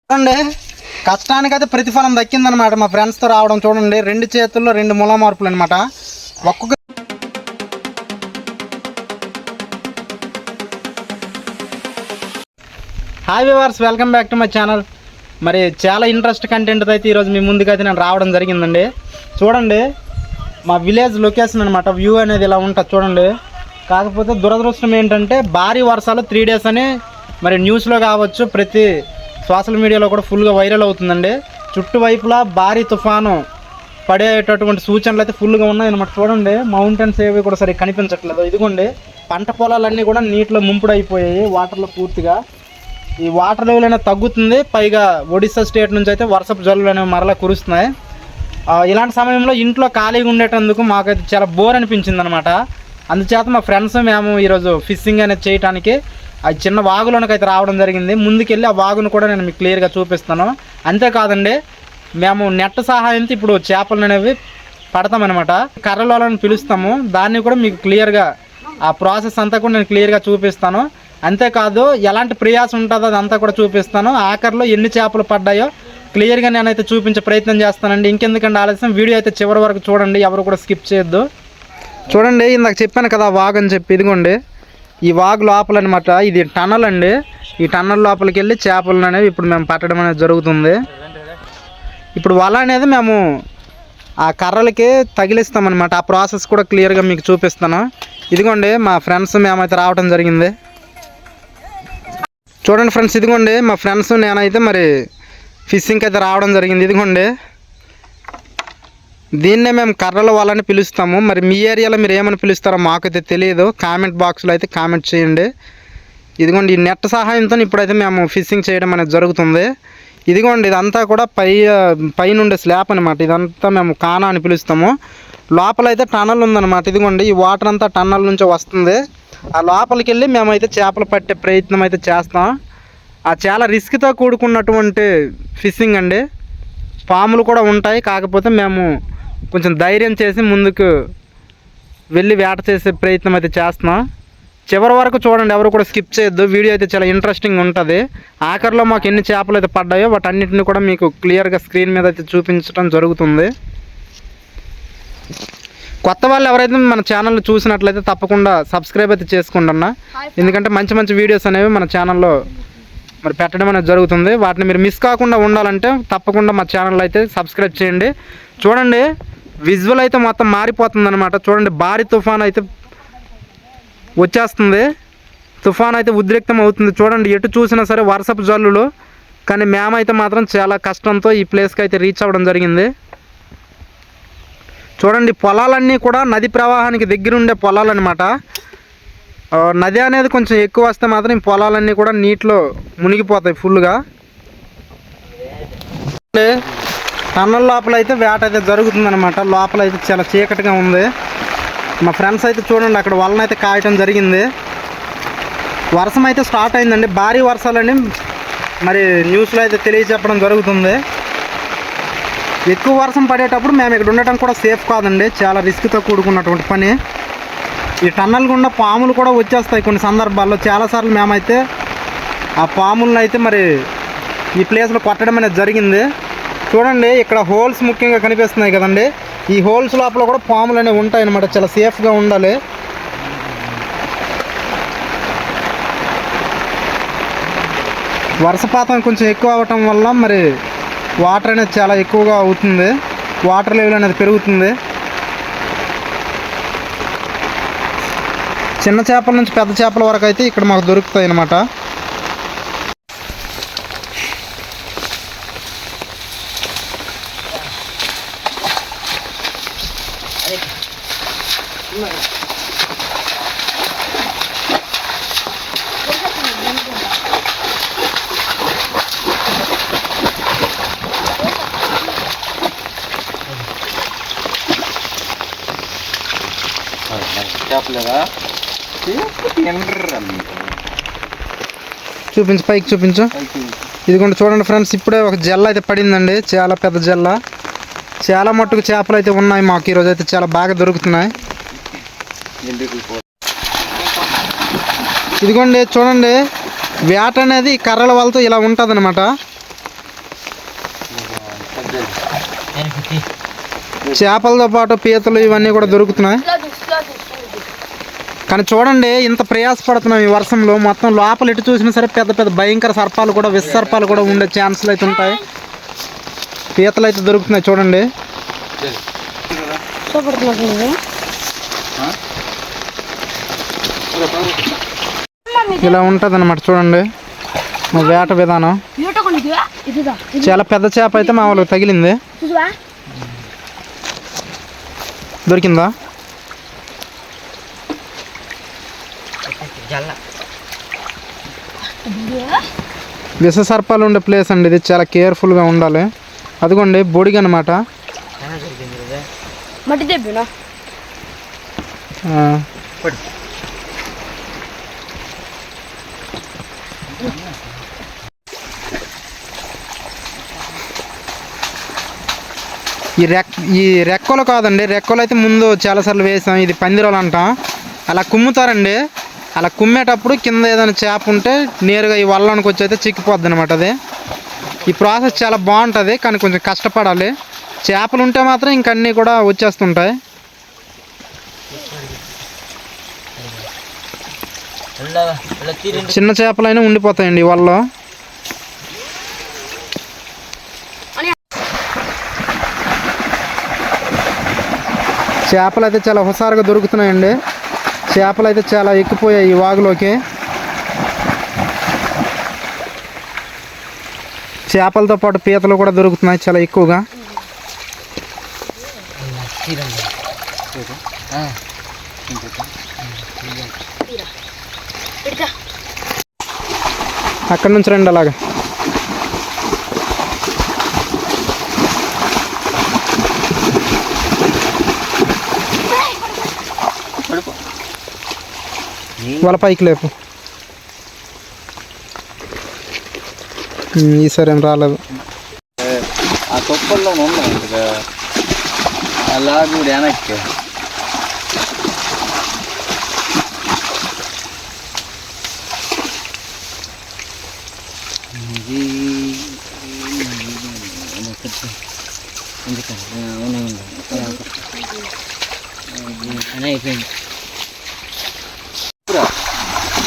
చూడండి కష్టానికైతే ప్రతిఫలం దక్కిందనమాట. మా ఫ్రెండ్స్తో రావడం చూడండి, 2 చేతుల్లో 2 ముళ్ళ మార్పులు అనమాట. ఒక్కొక్క hi viewers, welcome back to my channel. మరి చాలా ఇంట్రెస్ట్ కంటెంట్ అయితే ఈరోజు మీ ముందుకైతే నేను రావడం జరిగిందండి. చూడండి మా విలేజ్ లొకేషన్ అనమాట. వ్యూ అనేది ఇలా ఉంటుంది చూడండి. కాకపోతే దురదృష్టం ఏంటంటే భారీ వర్షాలు 3 days అని మరి న్యూస్లో కావచ్చు, ప్రతి సోషల్ మీడియాలో కూడా ఫుల్గా వైరల్ అవుతుందండి. చుట్టువైపులా భారీ తుఫాను పడేటటువంటి సూచనలు అయితే ఫుల్గా ఉన్నాయన్నమాట. చూడండి మౌంటైన్స్ ఏవి కూడా సరిగ్గా కనిపించట్లేదు. ఇదిగోండి పంట పొలాలన్నీ కూడా నీటిలో ముంపుడైపోయాయి వాటర్లో పూర్తిగా. ఈ వాటర్ లెవెల్ అనేది తగ్గుతుంది. పైగా ఒడిశా స్టేట్ నుంచి అయితే వర్షపు జల్లులు అనేవి మరలా కురుస్తున్నాయి. ఇలాంటి సమయంలో ఇంట్లో ఖాళీగా ఉండేటందుకు మాకైతే చాలా బోర్ అనిపించింది అనమాట. అందుచేత మా ఫ్రెండ్స్ మేము ఈరోజు ఫిషింగ్ అనేది చేయడానికి ఆ చిన్న వాగులోనకైతే రావడం జరిగింది. ముందుకెళ్ళి ఆ వాగును కూడా నేను మీకు క్లియర్గా చూపిస్తాను. అంతేకాదండి, మేము నెట్ సహాయంతో ఇప్పుడు చేపలు అనేవి పడతామన్నమాట. కర్రలోని పిలుస్తాము, దాన్ని కూడా మీకు క్లియర్గా ఆ ప్రాసెస్ అంతా కూడా నేను క్లియర్గా చూపిస్తాను. అంతేకాదు ఎలాంటి ప్రయాసం ఉంటుందో అదంతా కూడా చూపిస్తాను. ఆఖరిలో ఎన్ని చేపలు పడ్డాయో క్లియర్గా నేనైతే చూపించే ప్రయత్నం చేస్తానండి. ఇంకెందుకంటే ఆలస్యం, వీడియో అయితే చివరి వరకు చూడండి, ఎవరు కూడా స్కిప్ చేయొద్దు. చూడండి ఇందాక చెప్పాను కదా వాగు అని చెప్పి, ఇదిగోండి ఈ వాగు లోపల అనమాట. ఇది టన్నల్ అండి. ఈ టన్నల్ లోపలికి వెళ్ళి చేపలను అనేవి ఇప్పుడు మేము పట్టడం అనేది జరుగుతుంది. ఇప్పుడు వల అనేది మేము ఆ కర్రలకి తగిలిస్తామన్నమాట. ఆ ప్రాసెస్ కూడా క్లియర్గా మీకు చూపిస్తాను. ఇదిగోండి మా ఫ్రెండ్స్ మేమైతే రావడం జరిగింది. చూడండి ఫ్రెండ్స్, ఇదిగోండి మా ఫ్రెండ్స్ నేనైతే మరి ఫిషింగ్కి అయితే రావడం జరిగింది. ఇదిగోండి దీన్నే మేము కర్రల వాళ్ళని పిలుస్తాము. మరి మీ ఏరియాలో మీరు ఏమని పిలుస్తారో మాకైతే తెలియదు. కామెంట్ బాక్స్లో అయితే కామెంట్ చేయండి. ఇదిగోండి ఈ నెట్ సహాయంతో ఇప్పుడైతే మేము ఫిషింగ్ చేయడం అనేది జరుగుతుంది. ఇదిగోండి ఇదంతా కూడా పైనుండే స్లాబ్ అనమాట. ఇదంతా మేము కానా అని పిలుస్తాము. లోపలైతే టన్నల్ ఉందన్నమాట. ఇదిగోండి ఈ వాటర్ అంతా టన్నల్ నుంచి వస్తుంది. ఆ లోపలికి వెళ్ళి మేమైతే చేపలు పట్టే ప్రయత్నం అయితే చేస్తాం. ఆ చాలా రిస్క్తో కూడుకున్నటువంటి ఫిషింగ్ అండి. పాములు కూడా ఉంటాయి, కాకపోతే మేము కొంచెం ధైర్యం చేసి ముందుకు వెళ్ళి వేట చేసే ప్రయత్నం అయితే చేస్తున్నాం. చివరి వరకు చూడండి, ఎవరు కూడా స్కిప్ చేయొద్దు. వీడియో అయితే చాలా ఇంట్రెస్టింగ్ ఉంటుంది. ఆఖరిలో మాకు ఎన్ని చేపలు అయితే పడ్డాయో వాటన్నిటిని కూడా మీకు క్లియర్గా స్క్రీన్ మీద అయితే చూపించడం జరుగుతుంది. కొత్త వాళ్ళు ఎవరైతే మన ఛానల్ చూసినట్లయితే తప్పకుండా సబ్స్క్రైబ్ అయితే చేసుకుంటున్నా. ఎందుకంటే మంచి మంచి వీడియోస్ అనేవి మన ఛానల్లో మరి పెట్టడం అనేది జరుగుతుంది. వాటిని మీరు మిస్ కాకుండా ఉండాలంటే తప్పకుండా మా ఛానల్ అయితే సబ్స్క్రైబ్ చేయండి. చూడండి విజువల్ అయితే మొత్తం మారిపోతుంది అనమాట. చూడండి భారీ తుఫాన్ అయితే వచ్చేస్తుంది. తుఫాన్ అయితే ఉద్రిక్తం అవుతుంది. చూడండి ఎటు చూసినా సరే వర్షపు జల్లులు. కానీ మేమైతే మాత్రం చాలా కష్టంతో ఈ ప్లేస్కి అయితే రీచ్ అవ్వడం జరిగింది. చూడండి పొలాలన్నీ కూడా నది ప్రవాహానికి దగ్గరుండే పొలాలు అనమాట. నది అనేది కొంచెం ఎక్కువ వస్తే మాత్రం ఈ పొలాలన్నీ కూడా నీటిలో మునిగిపోతాయి ఫుల్గా. టన్నల్ లోపల అయితే వేట అయితే జరుగుతుందన్నమాట. లోపల అయితే చాలా చీకటిగా ఉంది. మా ఫ్రెండ్స్ అయితే చూడండి అక్కడ వలన అయితే కాయటం జరిగింది. వర్షం అయితే స్టార్ట్ అయిందండి. భారీ వర్షాలని మరి న్యూస్లో అయితే తెలియచెప్పడం జరుగుతుంది. ఎక్కువ వర్షం పడేటప్పుడు మేము ఇక్కడ ఉండటం కూడా సేఫ్ కాదండి. చాలా రిస్క్తో కూడుకున్నటువంటి పని. ఈ టన్నల్ గుండా పాములు కూడా వచ్చేస్తాయి కొన్ని సందర్భాల్లో. చాలాసార్లు మేమైతే ఆ పాములను అయితే మరి ఈ ప్లేస్లో కొట్టడం అనేది జరిగింది. చూడండి ఇక్కడ హోల్స్ ముఖ్యంగా కనిపిస్తున్నాయి కదండి. ఈ హోల్స్ లోపల కూడా పాములు అనేవి ఉంటాయి అన్నమాట. చాలా సేఫ్గా ఉండాలి. వర్షపాతం కొంచెం ఎక్కువ అవ్వటం వల్ల మరి వాటర్ అనేది చాలా ఎక్కువగా అవుతుంది. వాటర్ లెవెల్ అనేది పెరుగుతుంది. చిన్న చేపల నుంచి పెద్ద చేపల వరకు అయితే ఇక్కడ మాకు దొరుకుతాయి అన్నమాట. చూపించు, పైకి చూపించు. ఇదిగోండి చూడండి ఫ్రెండ్స్, ఇప్పుడే ఒక జల్ల అయితే పడిందండి. చాలా పెద్ద జల్ల. చాలా మట్టుకు చేపలు అయితే ఉన్నాయి మాకు. ఈరోజు అయితే చాలా బాగా దొరుకుతున్నాయి. ఇదిగోండి చూడండి వేట అనేది కర్రల వాళ్ళతో ఇలా ఉంటుంది అనమాట. చేపలతో పాటు పీతలు ఇవన్నీ కూడా దొరుకుతున్నాయి. కానీ చూడండి ఇంత ప్రయాసపడుతున్నాం ఈ వర్షంలో. మొత్తం లోపల ఎటు చూసినా సరే పెద్ద పెద్ద భయంకర సర్పాలు కూడా విష సర్పాలు కూడా ఉండే ఛాన్సులు అయితే ఉంటాయి. పీతలు అయితే దొరుకుతున్నాయి చూడండి. ఇలా ఉంటుంది అన్నమాట చూడండి వేట విధానం. చాలా పెద్ద చేప అయితే మా వాళ్ళకి తగిలింది. దొరికిందా? విష సర్పాలు ఉండే ప్లేస్ అండి ఇది. చాలా కేర్ఫుల్గా ఉండాలి. అదిగోండి బొడిగ అనమాట. ఈ రెక్కలు కాదండి, రెక్కలు అయితే ముందు చాలాసార్లు వేసాం. ఇది పందిరాలు అంటాం. అలా కుమ్ముతారండి. అలా కుమ్మేటప్పుడు కింద ఏదైనా చేప ఉంటే నేరుగా ఈ వల్లానికి వచ్చి అయితే చిక్కిపోద్ది అనమాట. అది ఈ ప్రాసెస్ చాలా బాగుంటుంది కానీ కొంచెం కష్టపడాలి. చేపలు ఉంటే మాత్రం ఇంకన్నీ కూడా వచ్చేస్తుంటాయి. చిన్న చేపలైనా ఉండిపోతాయండి ఈ వల్ల. చేపలు అయితే చాలా హుషారుగా దొరుకుతున్నాయండి. చేపలు అయితే చాలా ఎక్కిపోయాయి ఈ వాగులోకి. చేపలతో పాటు పీతలు కూడా దొరుకుతున్నాయి చాలా ఎక్కువగా. అక్కడి నుంచి రండి అలాగా. వాళ్ళ పైకి లేపు. ఈసారి ఏం రాలేదు. ఆ తొప్పల్లో ఉన్నాయి అలా కూడా వెనక్కి.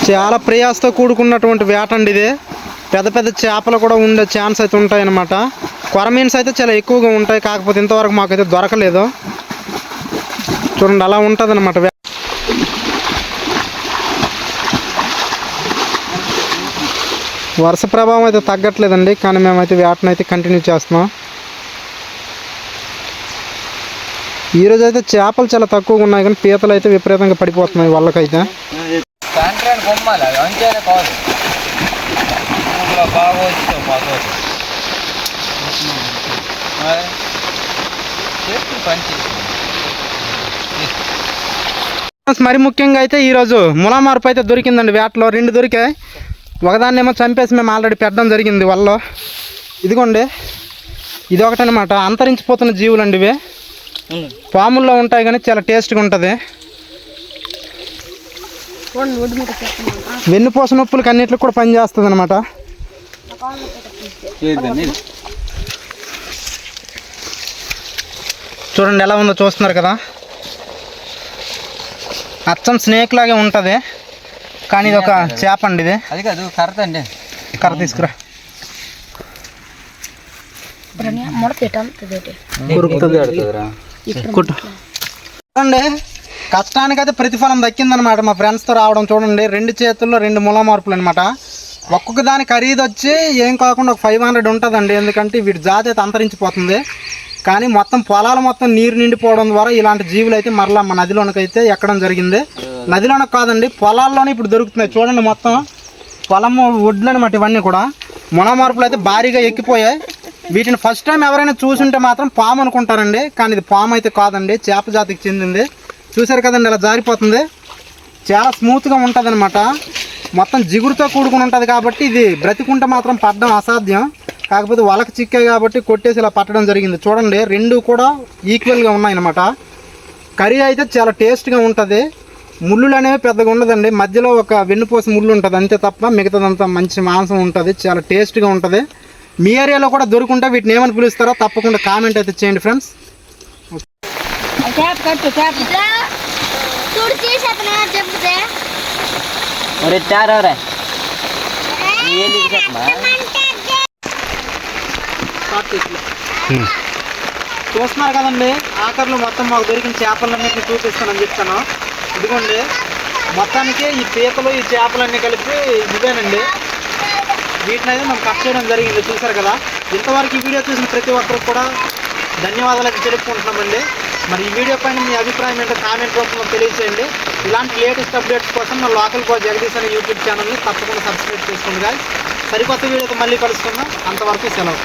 చాలా ప్రయాసతో కూడుకున్నటువంటి వేట అండి ఇది. పెద్ద పెద్ద చేపలు కూడా ఉండే ఛాన్స్ అయితే ఉంటాయన్నమాట. కొరమీన్స్ అయితే చాలా ఎక్కువగా ఉంటాయి. కాకపోతే ఇంతవరకు మాకైతే దొరకలేదు. చూడండి అలా ఉంటుంది అన్నమాట. వర్ష ప్రభావం అయితే తగ్గట్లేదండి కానీ మేమైతే వేటను అయితే కంటిన్యూ చేస్తున్నాం. ఈరోజు అయితే చేపలు చాలా తక్కువగా ఉన్నాయి కానీ పీతలు అయితే విపరీతంగా పడిపోతున్నాయి వాళ్ళకైతే. మరి ముఖ్యంగా అయితే ఈరోజు ములామార్పు అయితే దొరికిందండి. వేటలో 2 దొరికాయి. ఒకదాన్ని ఏమో చంపేసి మేము ఆల్రెడీ పెట్టడం జరిగింది వల్ల. ఇదిగోండి ఇది ఒకటనమాట. అంతరించిపోతున్న జీవులు అండి ఇవి. పాముల్లో ఉంటాయి కానీ చాలా టేస్ట్గా ఉంటుంది. వెన్నుపూస నొప్పులకి అన్నిటికి కూడా పని చేస్తుంది అనమాట. చూడండి ఎలా ఉందో చూస్తున్నారు కదా. అచ్చం స్నేక్ లాగే ఉంటుంది కానీ ఇది ఒక చేప అండి. ఇది అది కాదు కర్ర అండి. కర్ర తీసుకురా. చూడండి కష్టానికైతే ప్రతిఫలం దక్కిందనమాట. మా ఫ్రెండ్స్తో రావడం చూడండి. 2 చేతుల్లో 2 ములా మార్పులు అనమాట. ఒక్కొక్క దాని ఖరీదు వచ్చి ఏం కాకుండా ఒక 500 ఉంటుందండి. ఎందుకంటే వీటి జాతి అయితే అంతరించిపోతుంది. కానీ మొత్తం పొలాలు మొత్తం నీరు నిండిపోవడం ద్వారా ఇలాంటి జీవులు అయితే మరలా మా నదిలోనికి అయితే ఎక్కడం జరిగింది. నదిలోనికి కాదండి పొలాల్లోనే ఇప్పుడు దొరుకుతున్నాయి. చూడండి మొత్తం పొలము ఒడ్లు అనమాట. ఇవన్నీ కూడా ములా మార్పులు అయితే భారీగా ఎక్కిపోయాయి. వీటిని ఫస్ట్ టైం ఎవరైనా చూసుంటే మాత్రం పాము అనుకుంటారండి కానీ ఇది పాము అయితే కాదండి, చేప జాతికి చెందింది. చూసారు కదండి ఇలా జారిపోతుంది. చాలా స్మూత్గా ఉంటుంది అనమాట. మొత్తం జిగురుతో కూడుకుని ఉంటుంది కాబట్టి ఇది బ్రతికుంటే మాత్రం పడడం అసాధ్యం. కాకపోతే వలకి చిక్కాయి కాబట్టి కొట్టేసి ఇలా పట్టడం జరిగింది. చూడండి 2 కూడా ఈక్వల్గా ఉన్నాయన్నమాట. కర్రీ అయితే చాలా టేస్ట్గా ఉంటుంది. ముళ్ళులు అనేవి పెద్దగా ఉండదండి. మధ్యలో ఒక వెన్నుపూస ముళ్ళు ఉంటుంది అంతే తప్ప మిగతాదంతా మంచి మాంసం ఉంటుంది. చాలా టేస్ట్గా ఉంటుంది. మీ ఏరియాలో కూడా దొరుకుంటే వీటిని ఏమని పిలుస్తారో తప్పకుండా కామెంట్ అయితే చేయండి ఫ్రెండ్స్. చూస్తున్నారు కదండి, ఆఖరిలో మొత్తం మాకు దొరికిన చేపలన్నింటినీ చూపిస్తానని చెప్తాను. ఇదిగోండి, మొత్తానికి ఈ పీతలు ఈ చేపలన్నీ కలిపి ఇవేనండి. వీటిని అయితే మనం కట్ చేయడం జరిగింది, చూసారు కదా. ఇంతవరకు ఈ వీడియో చూసిన ప్రతి ఒక్కరికి కూడా ధన్యవాదాలు అయితే తెలుపుకుంటున్నామండి. మరి ఈ వీడియో పైన మీ అభిప్రాయం ఏంటో కామెంట్ రూపంలో తెలియజేయండి. ఇలాంటి లేటెస్ట్ అప్డేట్స్ కోసం మన లోకల్ బాయ్ జగదీష్ అనే యూట్యూబ్ ఛానల్ని తప్పకుండా సబ్స్క్రైబ్ చేసుకోండి గాయ్స్. సరికొత్త వీడియోతో మళ్ళీ కలుసుకుందాం. అంతవరకు సెలవు.